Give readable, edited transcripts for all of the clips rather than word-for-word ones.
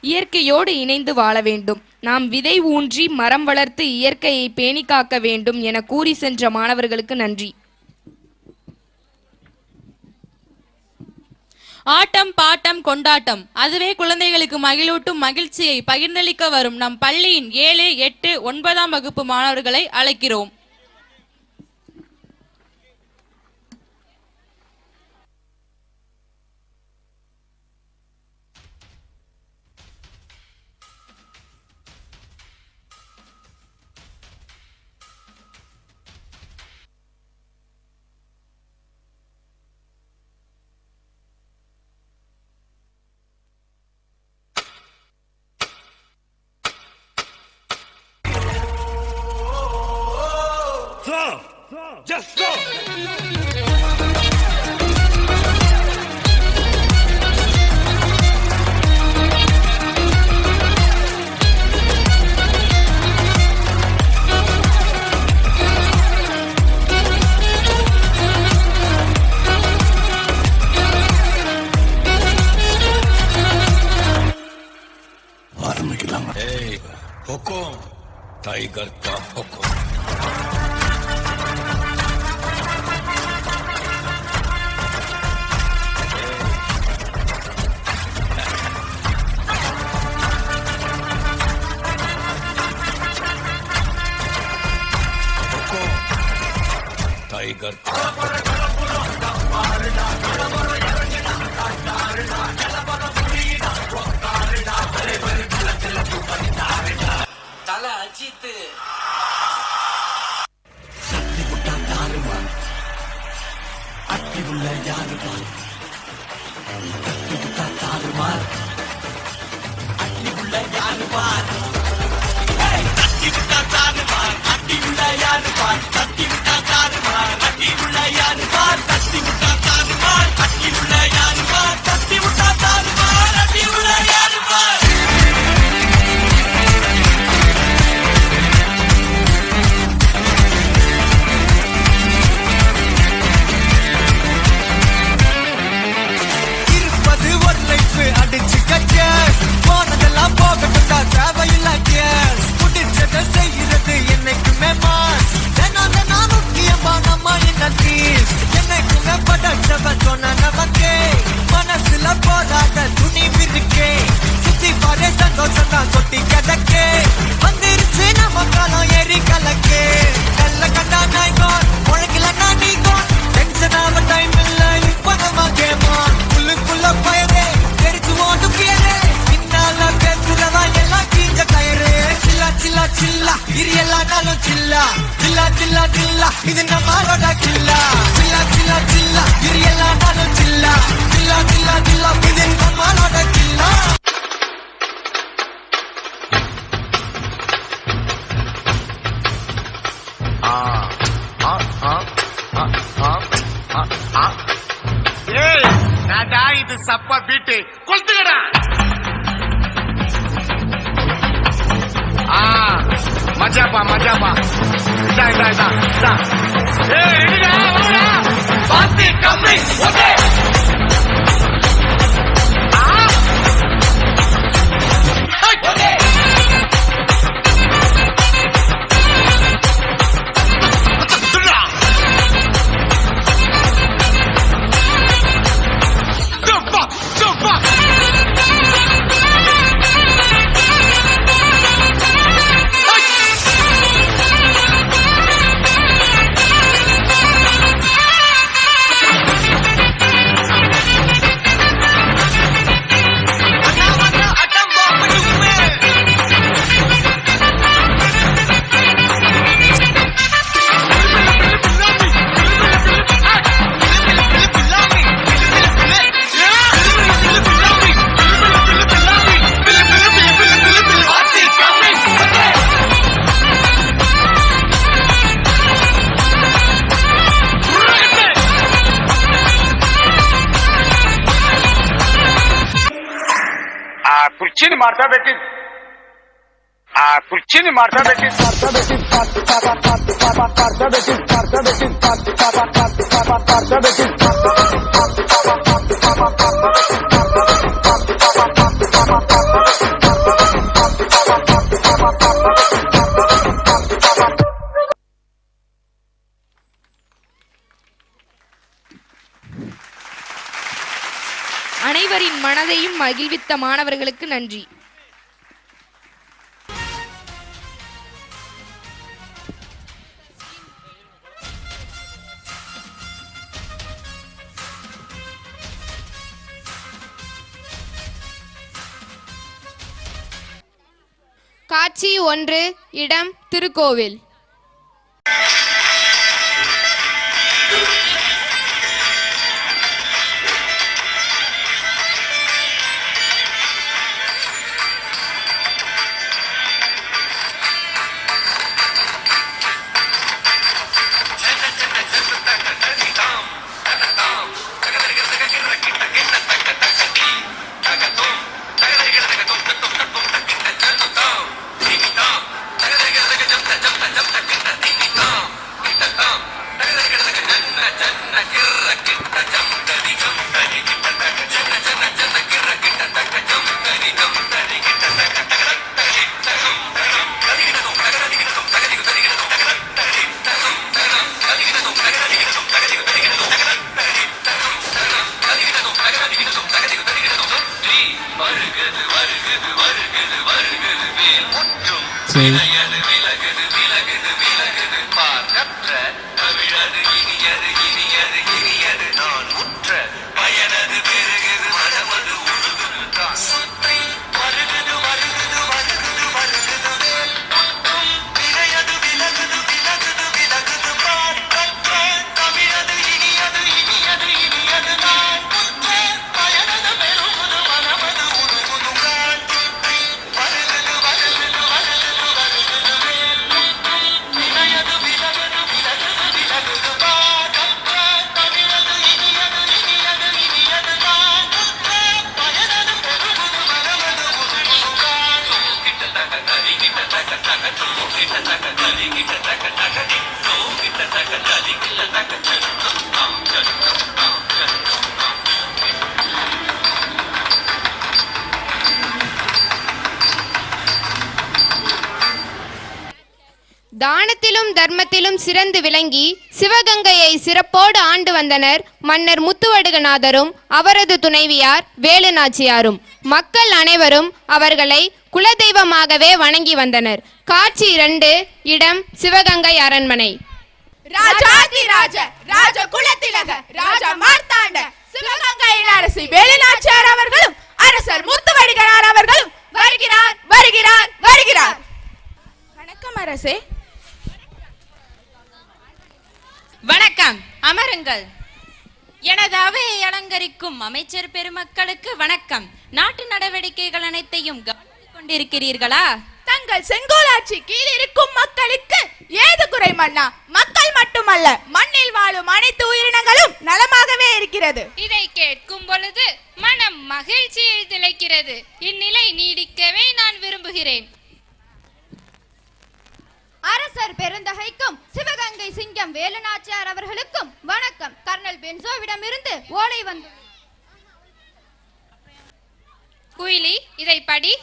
இயற்கையோடு இணைந்து வாழ வேண்டும். நாம் விதை ஊன்றி மரம் வளர்த்து இயற்கையை பேணி காக்க வேண்டும் என கூறி சென்ற மாணவர்களுக்கு நன்றி. ஆட்டம் பாட்டம் கொண்டாட்டம், அதுவே குழந்தைகளுக்கு மகிழூட்டும் மகிழ்ச்சியை பகிர்ந்தளிக்க வரும் நம் பள்ளியின் 7, 8, 9ஆம் வகுப்பு மாணவர்களை அழைக்கிறோம். Just go! आरंभिकलामा हुकुम टाइगर का हुकुम टाइगर तला अजीत சக்தி புட்டா தாருமா அட்டி உள்ள யாருமா சக்தி புட்டா தாருமா அட்டி உள்ள யாருமா எல்லானாலும் சில்லா சில்லா சில்லா சில்லா இது நம்மளோட கில்லா சில்லா சில்லா சில்லா இது எல்லானாலும் சில்லா சில்லா சில்லா சில்லா இது நம்மளோட கில்லா இது சப்பா பீட்டு கொளுத்துக்கடா. மஜாப்பா மஜாப்பா. இதா இதா இதா இதா. ரெடிடா வாடா. பாத்தி கம்மி ஓகே. ஓகே. ಕುರ್ಚಿನ ಮಾಡ್ತಾ ಬೇಕಿ ಕುರ್ಚಿನ ಮಾಡ್ತಾ ಬೇಕಿ அனைவரின் மனதையும் மகிழ்வித்த மாணவர்களுக்கு நன்றி. காட்சி 1, இடம் திருக்கோவில். தானத்திலும் தர்மத்திலும் சிறந்து விளங்கி சிவகங்கையை சிறப்போடு ஆண்டு வந்தனர் மன்னர் முத்துவடுகநாதரும் அவரது துணைவியார் வேலுநாச்சியாரும். மக்கள் அனைவரும் அவர்களை குலதெய்வமாகவே வணங்கி வந்தனர். காட்சி 2, இடம் சிவகங்கை அரண்மனை. ராஜாதிராஜ ராஜ குலத்திலக ராஜா மார்த்தாண்ட சிவகங்கையின் அரசி வேலுநாச்சியார் அவர்களும் அரசர் முத்துவடுகனார் அவர்களும் வருகிறார் வருகிறார் வருகிறார். வணக்கம் அரசே. வணக்கம், அமருங்கள். எனது அவையை அலங்கரிக்கும் அமைச்சர் பெருமக்களுக்கு வணக்கம். நாட்டு நடவடிக்கைகள் அனைத்தையும் கவனித்துக் கொண்டிருக்கிறீர்களா? தங்கள் செங்கோலாட்சி கீழ் இருக்கும் மக்களுக்கு ஏது குறை மன்னா? மக்கள் மட்டுமல்ல, மண்ணில் வாழும் அனைத்து உயிரினங்களும் நலமாகவே இருக்கிறது. இதை கேட்கும் பொழுது மனம் மகிழ்ச்சியில் திளைக்கிறது. இந்நிலை நீடிக்கவே நான் விரும்புகிறேன். அரசர் பெருந்தகைக்கும் சிவகங்கை சிங்கம் வேலுநாச்சியார் அவர்களுக்கும் வணக்கம். கர்னல் பென்சோவிடமிருந்து ஓலை வந்து. குயிலி, இதை படி.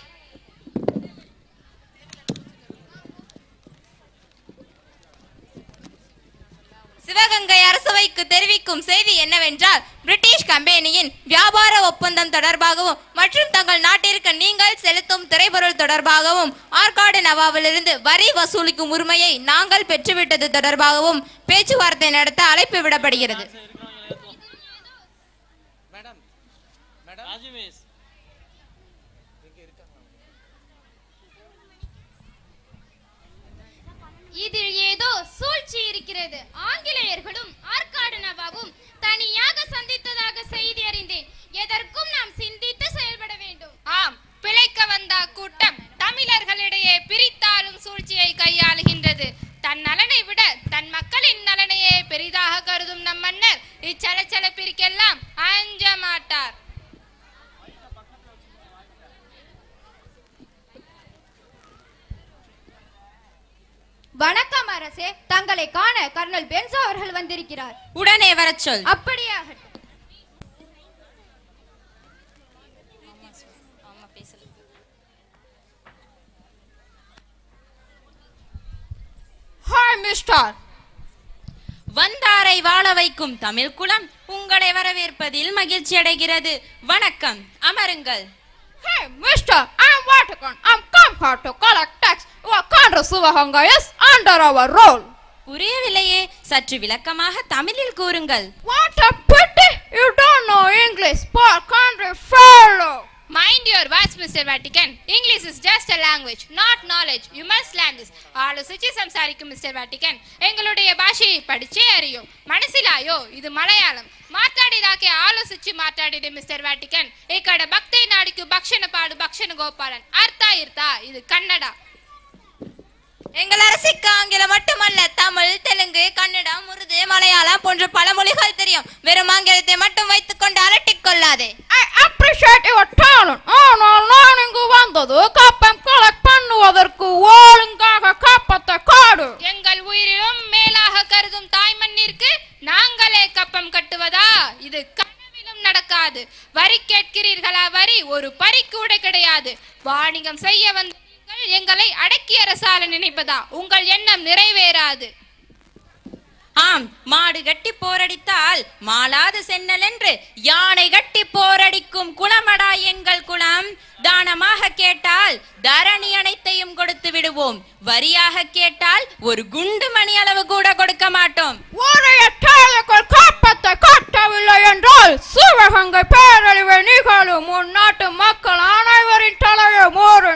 சிவகங்கை அரசவைக்கு தெரிவிக்கும் செய்தி என்னவென்றால், பிரிட்டிஷ் கம்பெனியின் வியாபார ஒப்பந்தம் தொடர்பாகவும் மற்றும் தங்கள் நாட்டிற்கு நீங்கள் செலுத்தும் திரைப்பொருள் தொடர்பாகவும் ஆற்காடு நவாபிலிருந்து வரி வசூலிக்கும் உரிமையை நாங்கள் பெற்றுவிட்டது தொடர்பாகவும் பேச்சுவார்த்தை நடத்த அழைப்பு விடப்படுகிறது. இதில் ஏதோ சூழ்ச்சி இருக்கிறது. ஆங்கிலேயர்களும் ஆற்காடு நவாபும் தனியாக சந்தித்ததாக செய்தி அறிந்தேன். எதற்கும் நாம் சிந்தித்து செயல்பட வேண்டும். ஆம், பிழைக்க வந்த கூட்டம் தமிழர்களிடையே பிரித்தாலும் சூழ்ச்சியை கையாளுகின்றது. தன் நலனை விட தன் மக்களின் நலனையே பெரிதாக கருதும் நம் மன்னர் இச்சலச்சலப்பிற்கெல்லாம் அஞ்ச மாட்டார். வணக்கம் அரசே, தங்களை காண கர்னல் பென்சோ அவர்கள் வந்திருக்கிறார். உடனே வரச் சொல். அப்படியாக. Hi mister. வந்தாரை வாழ வைக்கும் தமிழ் குலம் உங்களை வரவேற்பதில் மகிழ்ச்சி அடைகிறது. வணக்கம், அமருங்கள். Hey mister, I'm Vatican. I'm come here to collect tax. Your country Sivaganga is under our rule. புரியவில்லையே, சற்று விளக்கமாக தமிழில் கூறுங்கள். What a pity you don't know English, poor country fellow. Mind your words, Mr. Vatican. English is just a language, not knowledge. You must learn this. ஆலோசிச்சு சம்சாரிக்கும் mister Vatican. எங்களுடைய பாஷையை படிச்சே அறியும். మనసిలాయో ఇది మలయాళం. మాట్లాడేదాకే ఆలోచించి మాట్లాడేది మిస్టర్ వాటికన్. ఇక్కడ భక్తి నాడికి భక్షణ పాడు భక్షణ గోపాలన్. అర్థా ఇర్తా ఇది కన్నడ. எங்கள் அரசுக்கு ஆங்கிலம் மட்டுமல்ல, தமிழ், தெலுங்கு, கன்னடம், உருது, மலையாளம் போன்ற பல மொழிகள் தெரியும். வெறும் ஆங்கிலத்தை மட்டும் வைத்துக் கொண்டு அலட்டிக் கொள்ளாதே. I appreciate your talent. ஆனால் நான் இங்கு வந்தது கப்பம் கலெக்ட் பண்ணுவதற்கு ஒழுங்காக கப்பத்தை காடு. எங்கள் உயிரிலும் மேலாக கருதும் தாய் மண்ணிற்கு நாங்களே கப்பம் கட்டுவதா? இது கனவிலும் நடக்காது. வரி கேட்கிறீர்களா? வரி ஒரு பறி கூட கிடையாது. வாணிகம் செய்ய வந்த எங்களை அடக்கி அரசால நினைப்பதா? உங்கள் எண்ணம் நிறைவேறாது. ஆம், மாடு கட்டி போரடித்தால் மாளாது சென்னல் என்று யானை கட்டி போரடிக்கும் குலமடா எங்கள் குலம். தானமாக கேட்டால் தரணி அனைத்தையும் கொடுத்து விடுவோம். வரியாக கேட்டால் ஒரு குண்டு மணி அளவு கூட கொடுக்க மாட்டோம். உடைய தாயர்கள் கப்பத்தை கட்டவில்லை என்றால் சிவகங்கை பேரழிவை நிகழும். உன் நாட்டு மக்கள் அனைவரின் தலையும் ஒரு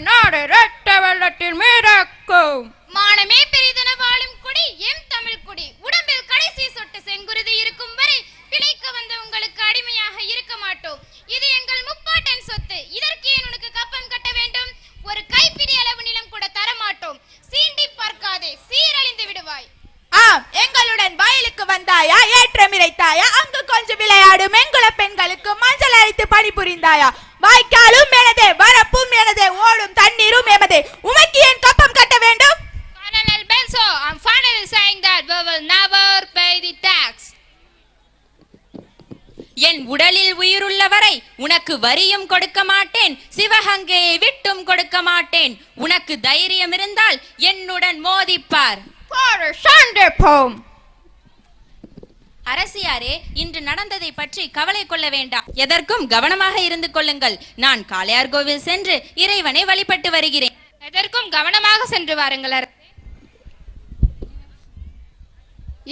நாடு இரட்ட வெள்ளத்தில் மிதக்கும். மானமே பெரிதென வாழும் குடி எம் தமிழ் குடி. உடம்பில் கடைசி சொட்டு செங்குருதி இருக்கும் வரை பிழைக்க வந்த உங்களுக்கு அடிமையாக இருக்க மாட்டோம். இது எங்கள் முப்பாட்டன் சொத்து. இதற்கு ஏன் உனக்கு கப்பம் கட்ட வேண்டும்? ஒரு கைப்பிடி அளவு நிலம் கூட தர மாட்டோம். சீண்டி பார்க்காதே, சீரழிந்து விடுவாய். எங்களுடன் வயலுக்கு வந்தாயா? ஏற்றம் இறைத்தாயா? அங்கு கொஞ்சம் விளையாடும் எங்குல பெண்களுக்கு மஞ்சள் அழைத்து பணிபுரிந்தாயா? வாய்க்காலும் எனதே, வரப்பும் எனதே, ஓடும் தண்ணீரும் எமதே. உமக்கு ஏன் கப்பம் கட்ட வேண்டும்? Colonel Benso, I'm finally saying that we will never pay the tax. என் உடலில் உயிருள்ள வரை உனக்கு வரியும் கொடுக்க மாட்டேன், சிவகங்கையை விட்டும் கொடுக்க மாட்டேன். உனக்கு தைரியம் இருந்தால் என்னுடன் மோதிப்பார். அரசியாரே, இன்று நடந்ததை பற்றி கவலை கொள்ள வேண்டாம். எதற்கும் கவனமாக இருந்து கொள்ளுங்கள். நான் காளையார்கோவில் சென்று இறைவனை வழிபட்டு வருகிறேன். எதற்கும் கவனமாக சென்று வாருங்கள்.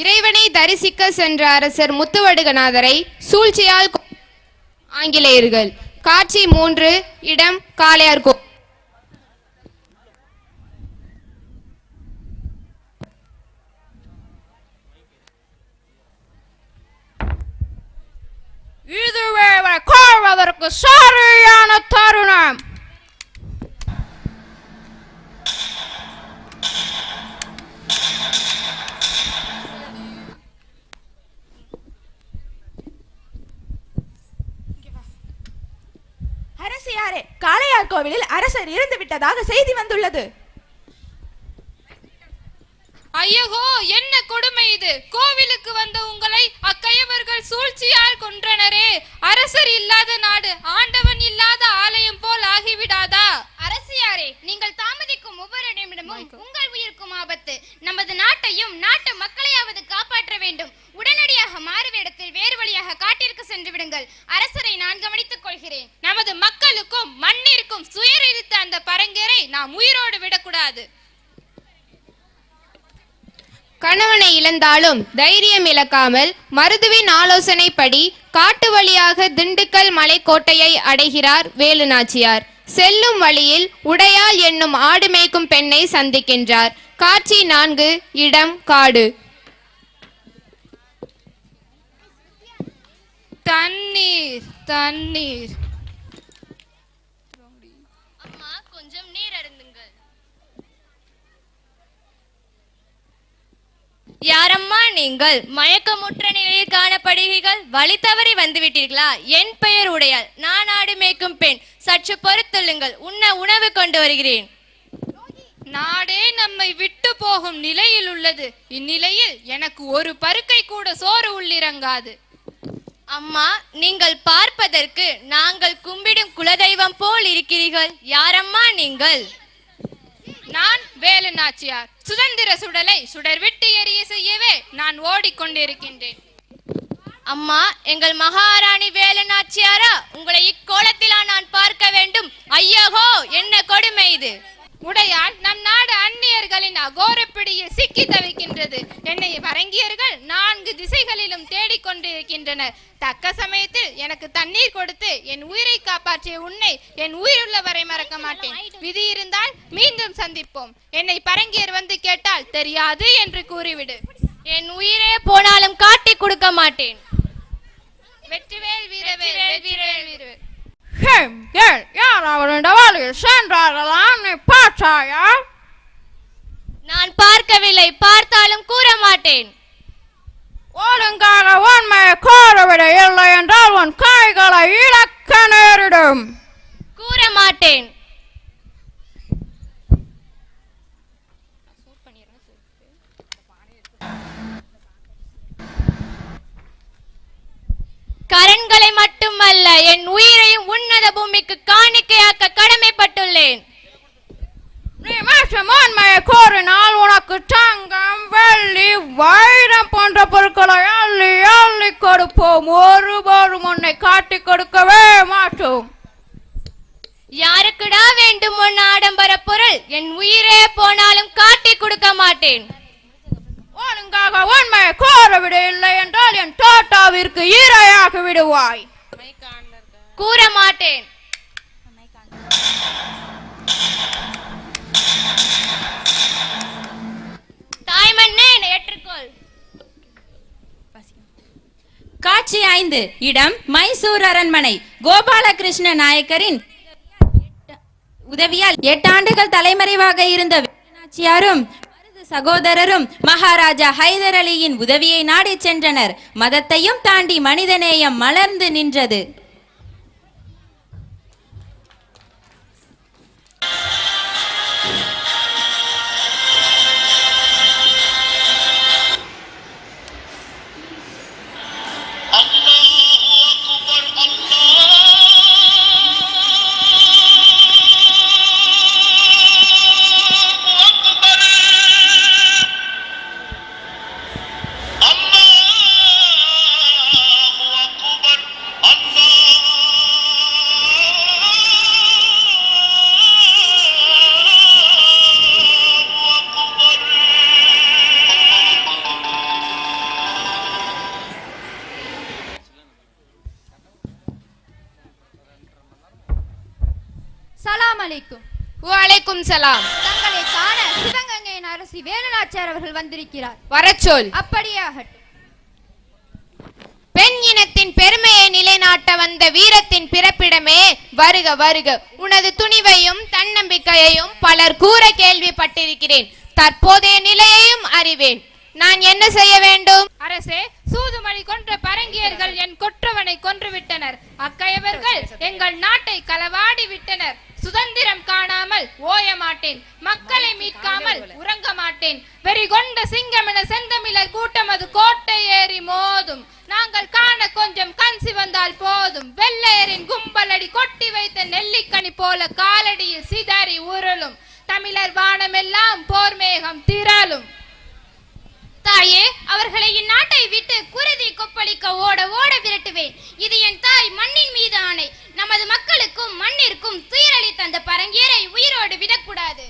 இறைவனை தரிசிக்க சென்ற அரசர் முத்துவடுகநாதரை சூழ்ச்சியால் ஆங்கிலேயர்கள். காட்சி 3, இடம் காளையார்கோ. கோவிலில் அரசர் இறந்து விட்டதாக செய்தி வந்துள்ளது. ஐயோ, என்ன கொடுமை இது! கோவிலுக்கு வந்த உங்களை அக்கையவர்கள் சூழ்ச்சியால் கொன்றனரே. அரசர் இல்லாத நாடு ஆண்டவன் இல்லாத ஆலயம் போல் ஆகிவிடாதா? அரசியாரே, நீங்கள் தாமதிக்கும் ஒவ்வொரு நிமிடமும் உங்கள் உயிருக்கும் ஆபத்து. நமது நாட்டையும் நாட்டு மக்களையாவது காப்பாற்ற வேண்டும். உடனடியாக மாறுவேடத்தில் வேறு வழியாக காட்டிற்கு சென்று விடுங்கள். அரசரை நான் கவனித்துக் கொள்கிறேன். நமது மக்களுக்கும் மண்ணிற்கும் சுயரித்த அந்த பரங்கரை நாம் உயிரோடு விடக்கூடாது. கணவனை இழந்தாலும் தைரியம் இழக்காமல் மருதுவின் ஆலோசனைப்படி காட்டு வழியாக திண்டுக்கல் மலைக்கோட்டையை அடைகிறார் வேலு நாச்சியார். செல்லும் வழியில் உடையாள் என்னும் ஆடு மேய்க்கும் பெண்ணை சந்திக்கின்றார். காட்சி 4. இடம் காடு. தண்ணீர் தண்ணீர். அம்மா, கொஞ்சம் நீர் அருந்துங்கள். யாரம்மா நீங்கள்? மயக்கமுற்ற நிலையில் காணப்படுகிறீர்கள். வழி தவறி வந்துவிட்டீர்களா? என் பெயர் உடையாள். நான் ஆடு மேய்க்கும் பெண். சற்று பொறுத்துள்ளுங்கள், உண்ண உணவு கொண்டு வருகிறேன். நாடே நம்மை விட்டு போகும் நிலையில் உள்ளது. இந்நிலையில் எனக்கு ஒரு பருக்கை கூட சோறு உள்ளிறங்காது. அம்மா, நீங்கள் பார்ப்பதற்கு நாங்கள் கும்பிடும் குலதெய்வம் போல் இருக்கிறீர்கள். யாரம்மா நீங்கள்? நான் வேலு நாச்சியார். சுதந்திர சுடலை சுடர் விட்டு எரிய செய்யவே நான் ஓடிக்கொண்டிருக்கின்றேன். அம்மா, எங்கள் மகாராணி வேலு நாச்சியாரா? உங்களை இக்கோலத்திலா நான் பார்க்க வேண்டும்? ஐயோ, என்ன கொடுமை இது! உடையால் நம் நாடு அந்நியர்களின் அகோர பிடியில் சிக்கி தவிக்கின்றது. என்னை பரங்கியர்கள் 4 திசைகளிலும் தேடிக்கொண்டிருக்கின்றனர். தக்க சமயத்தில் எனக்கு தண்ணீர் கொடுத்து என் உயிரை காப்பாற்றிய உன்னை என் உயிருள்ள வரை மறக்க மாட்டேன். விதி இருந்தால் மீண்டும் சந்திப்போம். என்னை பரங்கியர் வந்து கேட்டால் தெரியாது என்று கூறிவிடு. என் உயிரே போனாலும் காட்டி கொடுக்க மாட்டேன். வெற்றிவேல் வீரவேல், வெற்றிவேல் வீரவேல். யார் இந்த வழியில் சென்றார்களா? நீ பார்த்தாயா? நான் பார்க்கவில்லை, பார்த்தாலும் கூற மாட்டேன். ஒழுங்காக உண்மையை கூறவிட, இல்லை என்றால் உன் கைகளை இழக்க நேரிடும். கூற மாட்டேன். கரண்களை மட்டுமல்ல, என் உயிரையும் உன்னத பூமிக்கு காணிக்கையாக்க கடமைப்பட்டுள்ளேன். நீ மற்றும் உண்மையை கூறினால் உனக்கு தங்கம், வெள்ளி, வைரம் போன்ற பொருட்களை அள்ளி அள்ளி கொடுப்போம். ஒருபோதும் உன்னை காட்டி கொடுக்கவே மாட்டோம். யாருக்குடா வேண்டும் உன் ஆடம்பர பொருள்? என் உயிரே போனாலும் காட்டி கொடுக்க மாட்டேன். ஒழுங்காக உண்மையை கூறவிட, இல்லை என்றால் என் தோட்டாவிற்கு ஈரையாக விடுவாய். கூற மாட்டேன். தாய்மண்ணே, ஏற்றுக்கொள். காட்சி 5. இடம் மைசூர் அரண்மனை. கோபாலகிருஷ்ண நாயக்கரின் உதவியால் 8 ஆண்டுகள் தலைமறைவாக இருந்த வேலுநாச்சியாரும் சகோதரரும் மகாராஜா ஹைதர் அலியின் உதவியை நாடி சென்றனர். மதத்தையும் தாண்டி மனிதநேயம் மலர்ந்து நின்றது. சலாம் அலைக்கும். வலைக்கும் சலாம். தங்களை காண சிவகங்கையின் அரசி வேலு நாச்சியார் அவர்கள் வந்திருக்கிறார். வரச்சொல். அப்படியே ஆகட்டும். பெண் இனத்தின் பெருமையை நிலைநாட்ட வந்த வீரத்தின் பிறப்பிடமே, வருக வருக. உனது துணிவையும் தன்னம்பிக்கையையும் பலர் கூற கேள்விப்பட்டிருக்கிறேன். தற்போதைய நிலையையும் அறிவேன். நான் என்ன செய்ய வேண்டும்? அரசே, சூதுமணி கொன்ற பரங்கியர்கள் என் கொற்றவனை கொன்று விட்டனர். அக்கையவர்கள் எங்கள் நாட்டை களவாடி விட்டனர். சுதந்திரம் காணாமல் ஓய மாட்டேன், மக்களை மீட்காமல் உறங்க மாட்டேன். வெறி கொண்ட சிங்கமென செந்தமிழர் கூட்டம் அது கோட்டை ஏறி மோதும். நாங்கள் காண கொஞ்சம் கண் சிவந்தால் போதும். வெள்ளையரின் கும்பலடி கொட்டி வைத்த நெல்லிக்கனி போல காலடியில் சிதறி உருளும். தமிழர் வானமெல்லாம் போர் மேகம் திரளும். தாயே, அவர்களை இந்நாட்டை விட்டு குருதி கொப்பளிக்க ஓட ஓட விரட்டுவேன். இது என் தாய் மண்ணின் மீது ஆணை. நமது மக்களுக்கும் மண்ணிற்கும் துயரளித்த அந்த பரங்கியரை உயிரோடு விடக்கூடாது.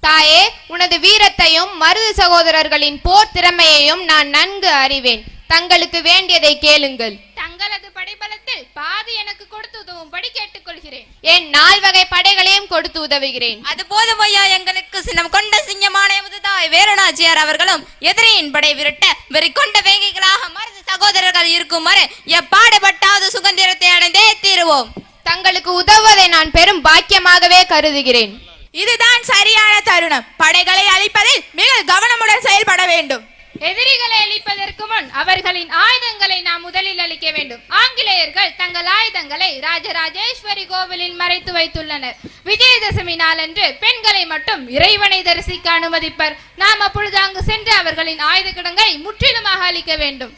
தாயே, உனது வீரத்தையும் மருது சகோதரர்களின் போர் திறமையையும் நான் நன்கு அறிவேன். தங்களுக்கு வேண்டியதை கேளுங்கள். தங்களது படைபலத்தில் பாதி எனக்கு கொடுத்து உதவும்படி கேட்டுக்கொள்கிறேன். என் 4 வகை படைகளையும் கொடுத்து உதவுகிறேன். அது போதும் ஐயா, எங்களுக்கு சின்னம் கொண்ட சிங்கமான தாய் வேலுநாச்சியார் அவர்களும் எதிரியின் படை விரட்ட வெறி கொண்ட வேங்கைகளாக மருது சகோதரர்கள் இருக்கும் வரை எப்பாடுபட்டாவது சுதந்திரத்தை அடைந்தே தீருவோம். தங்களுக்கு உதவுவதை நான் பெரும் பாக்கியமாகவே கருதுகிறேன். இதுதான் சரியான தருணம். படைகளை அழிப்பதில் மிக கவனமுடன் செயல்பட வேண்டும். எதிரிகளை அழிப்பதற்கு முன் அவர்களின் ஆயுதங்களை நாம் முதலில் அழிக்க வேண்டும். ஆங்கிலேயர்கள் தங்கள் ஆயுதங்களை ராஜராஜேஸ்வரி கோவிலில் மறைத்து வைத்துள்ளனர். விஜயதசமி நாளன்று பெண்களை மட்டும் இறைவனை தரிசிக்க அனுமதிப்பர். நாம் அப்பொழுது அங்கு சென்று அவர்களின் ஆயுத கிடங்கை முற்றிலுமாக அழிக்க வேண்டும்.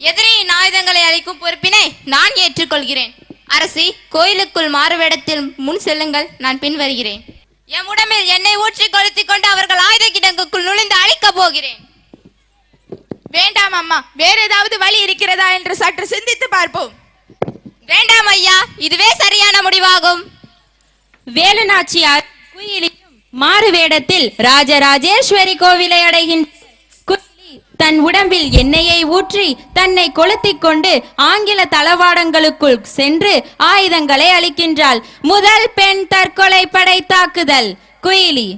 எதிரியின் ஆயுதங்களை அழிக்கும் பொறுப்பினை நான் ஏற்றுக்கொள்கிறேன். அரசி, கோயிலுக்குள் மாறுவேடத்தில் முன் செல்லுங்கள், நான் பின் வருகிறேன். என் உடம்பில் எண்ணெய் ஊற்றி கொளுத்திக் கொண்டு அவர்கள் ஆயுத கிடங்குக்குள் நுழைந்து அழிக்கப் போகிறேன். வேண்டாம் அம்மா, வேற ஏதாவது வழி இருக்கிறதா என்று சற்று சிந்தித்து பார்ப்போம். வேண்டாம் ஐயா, இதுவே சரியான முடிவாகும். வேலுநாச்சியார் குயிலியும் மாறுவேடத்தில் ராஜராஜேஸ்வரி கோவிலை அடைகின்ற குயிலி தன் உடம்பில் எண்ணெயை ஊற்றி தன்னை கொளுத்திக் கொண்டு ஆங்கில தளவாடங்களுக்குள் சென்று ஆயுதங்களை அளிக்கின்றாள். முதல் பெண் தற்கொலை படை தாக்குதல். குயிலி.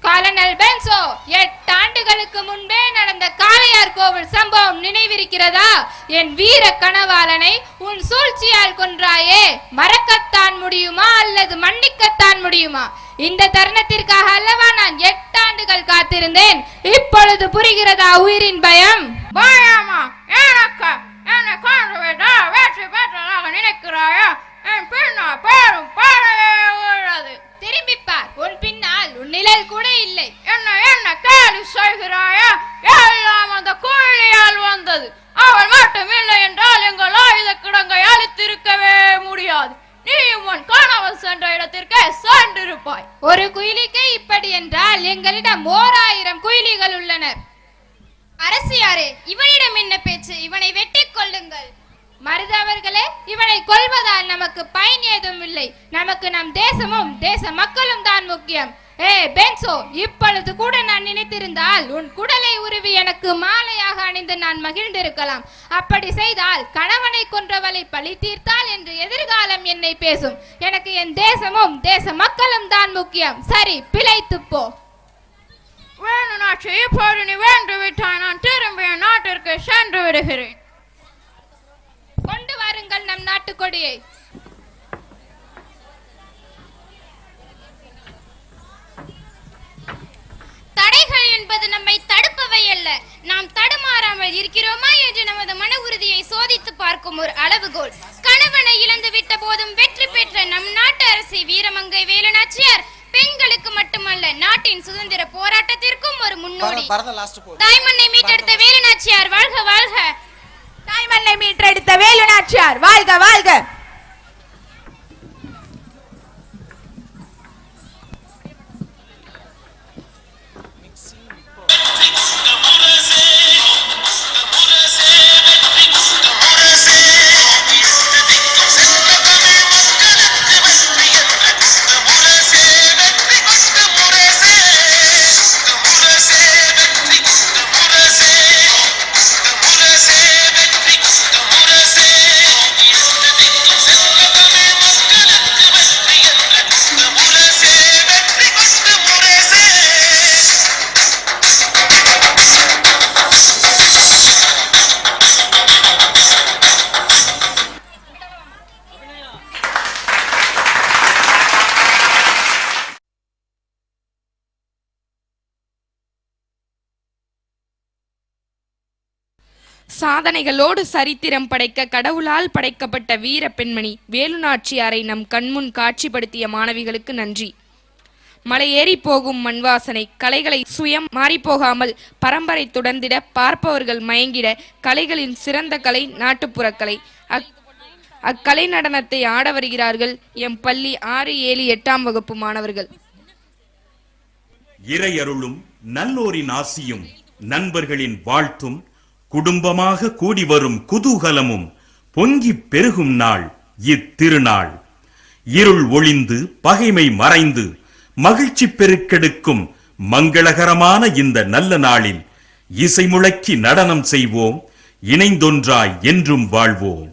கர்னல் பென்சோ, 8 ஆண்டுகளுக்கு முன்பே நடந்த காளையார் கோவில் சம்பவம் நினைவிருக்கிறதா? என் வீர கனவாளனை உன் சூழ்ச்சியால் கொன்றாயே, மறக்கத்தான் முடியுமா அல்லது மன்னிக்கத்தான் முடியுமா? இந்த தருணத்திற்காக அல்லவா நான் 8 ஆண்டுகள் காத்திருந்தேன். இப்பொழுது புரிகிறதா உயிரின் பயம்? பயமா? எனக்கு என்னை கொன்றுவிட வெற்றி பெற்றதாக நினைக்கிறாயா? என் பின்னா பேரும் பாடையே உள்ளது. திரும்பிப்பார், உன் பின்னால் உன் நிழல் கூட இல்லை. என்ன கேலி செய்கிறாயா? எல்லாம் அந்த குயிலியால் வந்தது. அவள் மட்டும் இல்லை என்றால் எங்கள் ஆயுத கிடங்கை அழித்திருக்கவே முடியாது. நீயும் உன் கணவன் சென்ற இடத்திற்கே சென்றிருப்பாய். ஒரு குயிலிக்கே இப்படி என்றால் எங்களிடம் 1000 குயிலிகள் உள்ளனர். அரசியாரே, இவனிடம் என்ன பேச்சு? இவனை வெட்டி கொள்ளுங்கள். மருதவர்களே, இவனை கொல்வதால் நமக்கு பயன் ஏதும் இல்லை. நமக்கு நம் தேசமும் தேச மக்களும் தான் முக்கியம். பென்சோ, இப்பொழுது கூட நான் நினைத்திருந்தால் உன் குடலை உருவி எனக்கு மாலையாக அணிந்து நான் மகிழ்ந்திருக்கலாம். அப்படி செய்தால் கணவனை கொன்றவளை பழி தீர்த்தால் என்று எதிர்காலம் என்னை பேசும். எனக்கு என் தேசமும் தேச மக்களும் தான் முக்கியம். சரி, பிழைத்து போ. வேணுநாச்சி, இப்போது நீ வேண்டு விட்டாய். நான் திரும்பிய நாட்டிற்கு சென்று விடுகிறேன். கொண்டு வாருங்கள் நம் நாட்டு கொடியை. நாங்கள் இருக்கிறோமா என்று நமது மன உறுதியை சோதித்து பார்க்கும் ஒரு அளவுகோல். கணவனை இழந்து விட்ட போதும் வெற்றி பெற்ற நம் நாட்டு அரசி வீரமங்கை வேலுநாச்சியார் பெண்களுக்கு மட்டுமல்ல நாட்டின் சுதந்திர போராட்டத்திற்கும் ஒரு முன்னோடி. தாய்மண்ணை மீட்டெடுத்த வேலுநாச்சியார் வாழ்க வாழ்க. தாய்மண்ணை மீட்டெடுத்த வேலுநாச்சியார் வாழ்க வாழ்க. சாதனைகளோடு சரித்திரம் படைக்க கடவுளால் படைக்கப்பட்ட வீர பெண்மணி வேலுநாச்சியாரை நம் கண்முன் காட்சிப்படுத்திய மாணவிகளுக்கு நன்றி. மலையேறி போகும் மண்வாசனை கலைகளை சுயம் மாறிப்போகாமல் பரம்பரை தொடர்ந்திட பார்ப்பவர்கள் மயங்கிட கலைகளின் சிறந்த கலை நாட்டுப்புற கலை. அக்கலை நடனத்தை ஆட வருகிறார்கள் எம் பள்ளி 6, 7, 8ஆம் வகுப்பு மாணவர்கள். இறையருளும் நல்லோரின் ஆசியும் நண்பர்களின் வாழ்த்தும் குடும்பமாக கூடி வரும் குதூகலமும் பொங்கி பெருகும் நாள் இத்திருநாள். இருள் ஒளிந்து பகைமை மறைந்து மகிழ்ச்சி பெருக்கெடுக்கும் மங்களகரமான இந்த நல்ல நாளில் இசை முழக்கி நடனம் செய்வோம், இணைந்தொன்றாய் என்றும் வாழ்வோம்.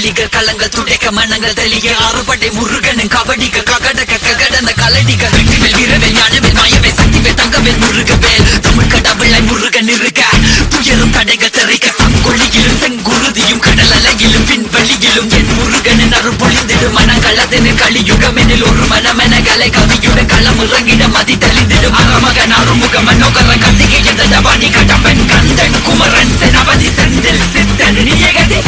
கபடிகள் களங்கள் துடைக்க மனங்கள் தெளிய ஆறுபடை முருகனின் கபடிகள் ககடக ககடந்த கலடிகள் வெற்றிவேல் வீரவேல் ஞானவேல் மாயவேல் சக்திவேல் தங்கவேல் முருகவேல் தமிழ் கடவுளை முருகன் இருக்க துயரும் தடைகள் தெரிக்க சங்கொழியிலும் செங்குருதியும் கடல் அலையிலும் விண்வெளியிலும் என் முருகனின் அருள் பொழிந்திடும் மனங்களதினில் கலியுகமெனில் ஒரு மனமென கலை கவியுடன் களம் இறங்கிட மதி தெளிந்திடும் அறமகன் அருமுக மனோகர கத்திகை என்ற ஜபானி கடம்பன் கந்தன் குமரன் செனபதி செந்தில் சித்தன் நியகதி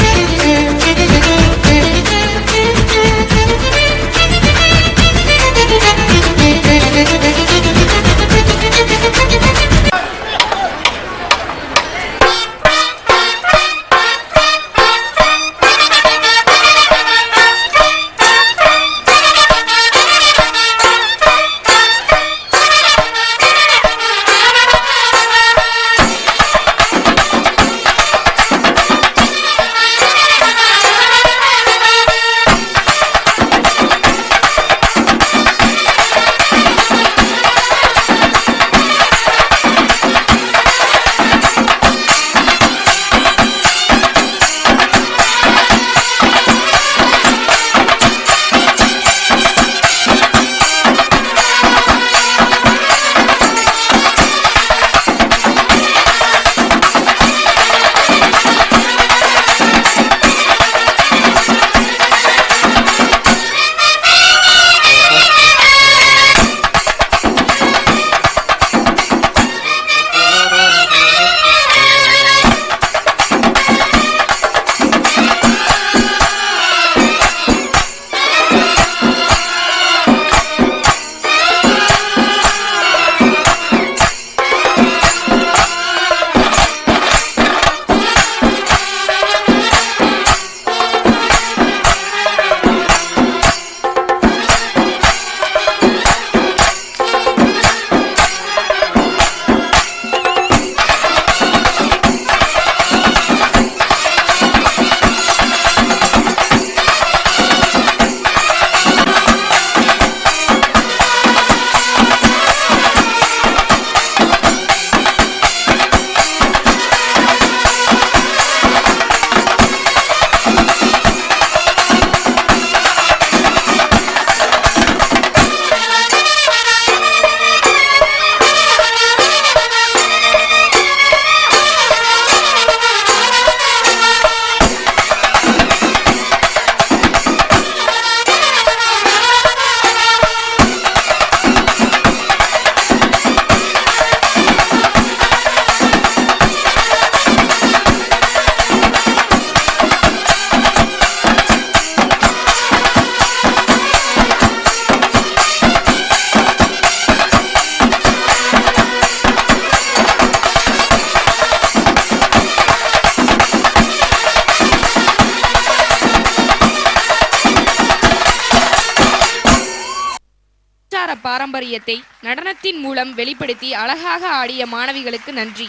பாரம்பரியத்தை நடனத்தின் மூலம் வெளிப்படுத்தி அழகாக ஆடிய மாணவிகளுக்கு நன்றி.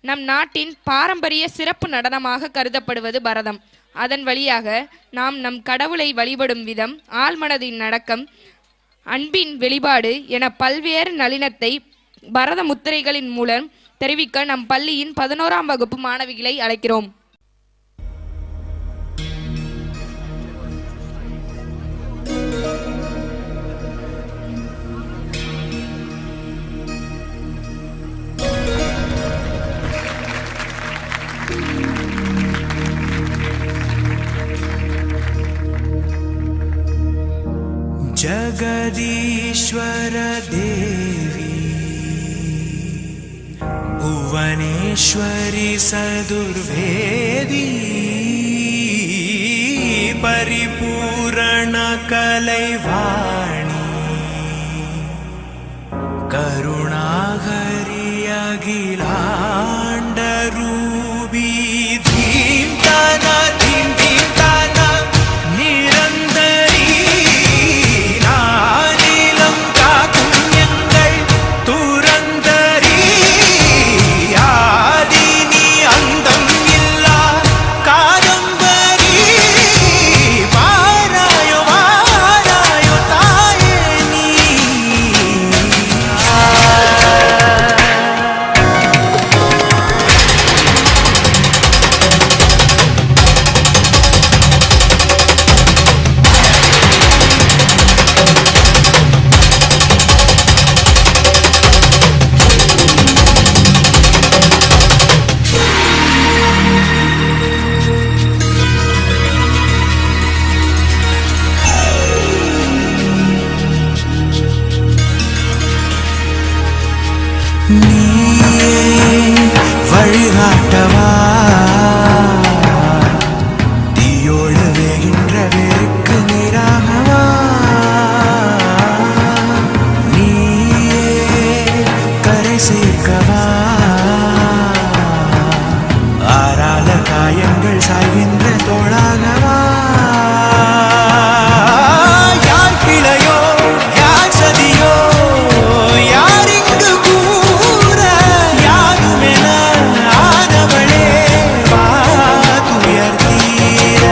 நம் நாட்டின் பாரம்பரிய சிறப்பு நடனமாக கருதப்படுவது பரதம். அதன் வழியாக நாம் நம் கடவுளை வழிபடும் விதம், ஆழ்மனதின் நடக்கம், அன்பின் வெளிப்பாடு என பல்வேறு நளினத்தை பரத முத்திரைகளின் மூலம் தெரிவிக்க நம் பள்ளியின் 11ஆம் வகுப்பு மாணவிகளை அழைக்கிறோம். जगदीश्वर देवी भुवनेश्वरी सदुर्वेदी परिपूर्ण कलैवाणी करुणाहरि अखिलाण्डरूपी धीं तना धीं धीं तना निरन्तरी नानीलं काकुण्यங்கள் துரந்தரி ஆதினி அந்தம் இல்லா காதம்பரி வாராயோ வாராயோ தாயே நீ நீயே வழிகாட்டவா தீயோடு வேகின்ற வேருக்கு நீராகவா நீயே கரை சேர்க்கவா ஆறாத காயங்கள் சாய்கின்ற தோளாகவா யார் கிளையோ யார் சதியோ யார் இங்கு கூற யாருமென ஆனவளே பாதுயர் தீர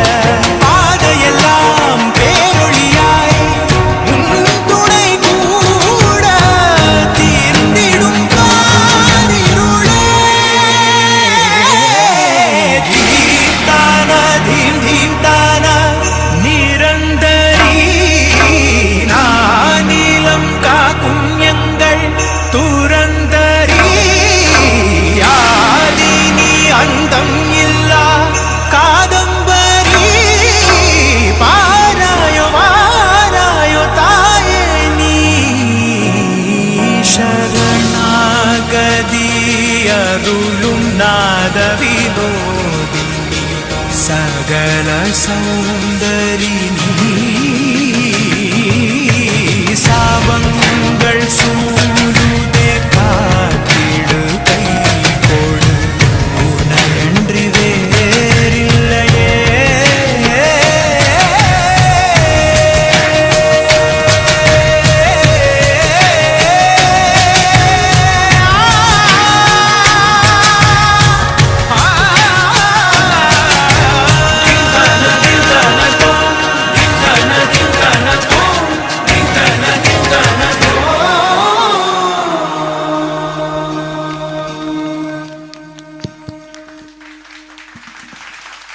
பாதையெல்லாம் பேரொழியாய் உன் துணை கூட தீர்ந்திடும் காரிருளே தீர்த்தான தீம் தீர்த்தான நிரந்தரி நானிலம் காக்கும் எங்கள் துரந்தரி ஆதினி அந்தம் இல்லா காதம்பரி பாராயோ வாராயோ தாயே நீ சரணாகதி அருளும் நாத வினோதி சகல சௌந்தரி நீ சாபங்கள் சூழுதே காத்திடு கை கொடு உனையன்றி வேறில்லையே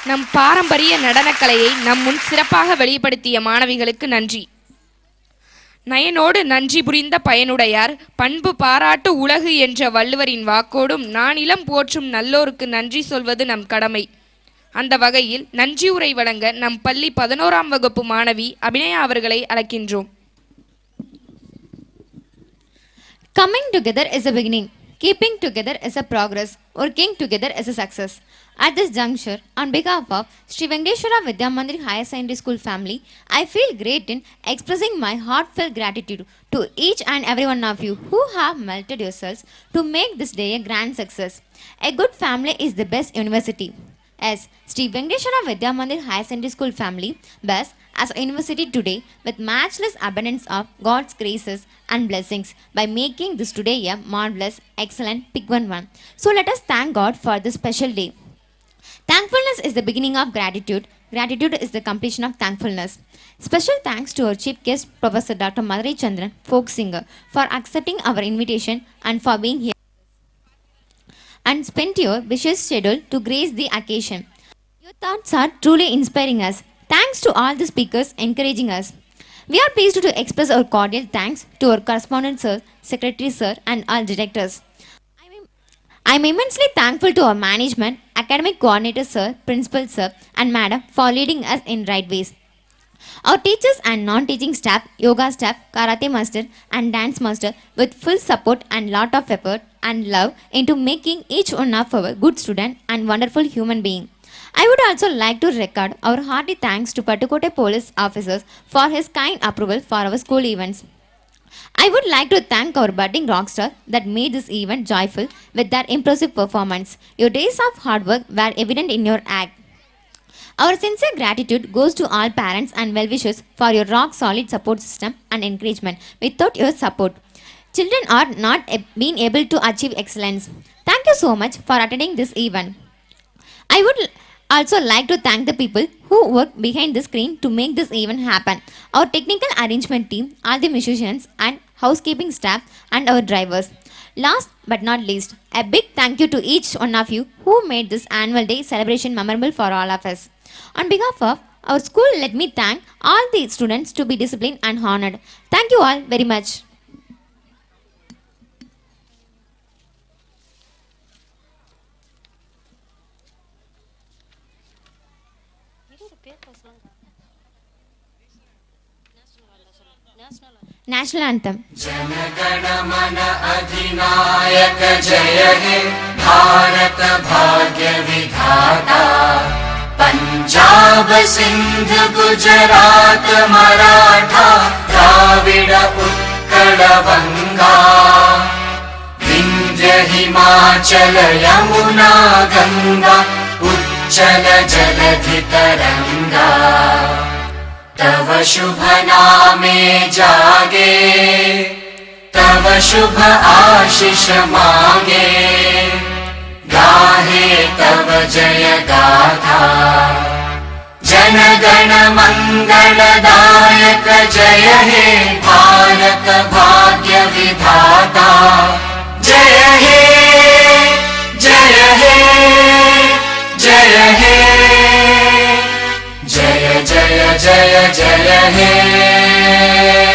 நம் பாரம்பரிய நடனக்கலையை நம் முன் சிறப்பாக வெளிப்படுத்திய மாணவிகளுக்கு நன்றி. நயனோடு நன்றி புரிந்த பயனுடையார் பண்பு பாராட்டு உலகு என்ற வள்ளுவரின் வாக்கோடும் நானிலம் போற்றும் நல்லோருக்கு நன்றி சொல்வது நம் கடமை. அந்த வகையில் நன்றியுரை வழங்க நம் பள்ளி 11ஆம் வகுப்பு மாணவி அபிநயா அவர்களை அழைக்கின்றோம். Coming together is a beginning. Keeping together is a progress. Working together is a success. At this juncture, on behalf of Sri Venkateshwara Vidya Mandir Higher Secondary School family, I feel great in expressing my heartfelt gratitude to each and every one of you who have melted yourselves to make this day a grand success. A good family is the best university. As Sri Venkateshwara Vidya Mandir Higher Secondary School family, best as a university today with matchless abundance of God's graces and blessings by making this today a marvelous, excellent, big one. So let us thank God for this special day. Thankfulness is the beginning of gratitude. Gratitude is the completion of thankfulness. Special thanks to our chief guest, Professor Dr. Madurai Chandran, folk singer, for accepting our invitation and for being here and spent your vicious schedule to grace the occasion. Your thoughts are truly inspiring us. Thanks to all the speakers encouraging us. We are pleased to express our cordial thanks to our correspondent sir, secretary sir and all directors. I am immensely thankful to our management, academic coordinator sir, principal sir and madam for leading us in right ways. Our teachers and non-teaching staff, yoga staff, karate master and dance master with full support and lot of effort and love into making each one of our good student and wonderful human being. I would also like to record our hearty thanks to Pattukotte police officers for his kind approval for our school events. I would like to thank our budding rockstar that made this event joyful with their impressive performance. Your days of hard work were evident in your act. Our sincere gratitude goes to all parents and well-wishers for your rock-solid support system and encouragement. Without your support, children are not being able to achieve excellence. Thank you so much for attending this event. I would also like to thank the people who work behind the screen to make this event happen. Our technical arrangement team, all the musicians and housekeeping staff and our drivers. Last but not least, a big thank you to each one of you who made this annual day celebration memorable for all of us. On behalf of our school, let me thank all the students to be disciplined and honored. Thank you all very much. National Anthem. Jana Gana Mana Adhinayaka दायक जय हे भारत भाग्य विधाता पंजाब सिंध गुजरात मराठा द्राविड उत्कल बंगा विंध्य हिमाचल यमुना गंगा उच्चल जलधि तरंगा तव शुभ नामे जागे तव शुभ आशीष मांगे गाहे तव जय गाथा जन गण मंगलदायक जय हे भारत भाग्य विधाता जय हे जय हे जय हे जय जय जय जय हे